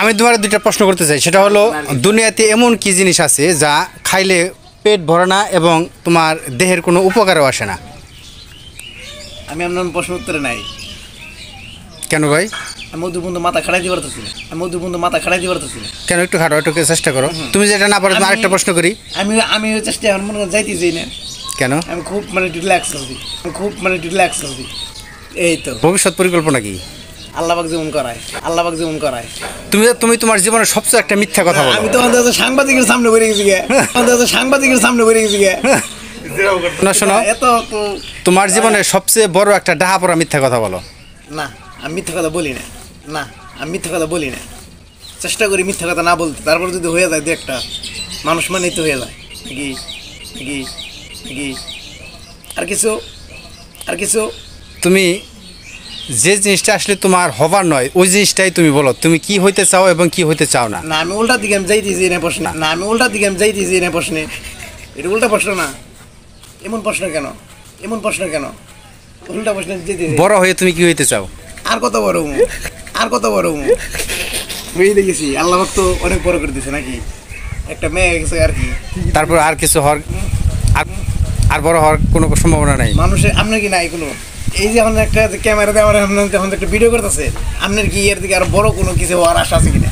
আমি তোমার দুইটা প্রশ্ন করতে চাই, সেটা হলো দুনিয়াতে এমন কি জিনিস আছে যা খাইলে পেট ভরে না এবং তোমার দেহের কোনো উপকারও আসে না? আমি আপনার প্রশ্ন উত্তরে নাই। কেন ভাই? আমি মধ্যবন্ধু মাথা খাড়াই দিতে পারতেছি না। কেন? একটু খাটো, একটু চেষ্টা করো। তুমি যেটা না পারো, আরেকটা প্রশ্ন করি। আমি চেষ্টা এখন মনে করেন যাইতেছি না। কেন? আমি খুব রিল্যাক্স আছি। এই তো ভবিষ্যৎ পরিকল্পনা কি? আল্লাহ পাক যেমন করায়। তুমি তোমার জীবনের সবচেয়ে একটা মিথ্যা কথা বলো। আমি তো সাংবাদিকের সামনে বেরিয়ে গেছি গে। শোনো, তোমার জীবনের সবচেয়ে বড় একটা ডাহা পড়া মিথ্যা কথা বলো। না, আমি মিথ্যা কথা বলি না। চেষ্টা করি মিথ্যা কথা না বলতে, তারপর যদি হয়ে যায় দু একটা মানুষ মানেই তো হয়ে যায়। আর কিছু তুমি যে জিনিসটা আসলে তোমার হবার নয়, ওই জিনিসটাই তুমি বলো। তুমি কি হইতে চাও এবং কি হইতে চাও না। না, আমি উল্টা দিকে যাইতেছি না প্রশ্নে। এটা উল্টা প্রশ্ন না। এমন প্রশ্ন কেন? উল্টা প্রশ্ন যেতেছি। বড় হয়ে তুমি কি হইতে চাও? আর কত বড় হয়ে দেখেছি। আল্লাহ তো অনেক বড় করে দিয়েছে নাকি, একটা মেয়ে গেছে আর কি। তারপর আর কিছু হওয়ার, আর বড় হওয়ার কোনো সম্ভাবনা নাই মানুষের? আপনার কি নাই কোনো? এই যে এখন একটা ক্যামেরা দিয়ে আমার একটা ভিডিও করতেছে, আপনার কি এর দিকে আর বড় কোনো কিছু হওয়ার আশা আছে কিনা?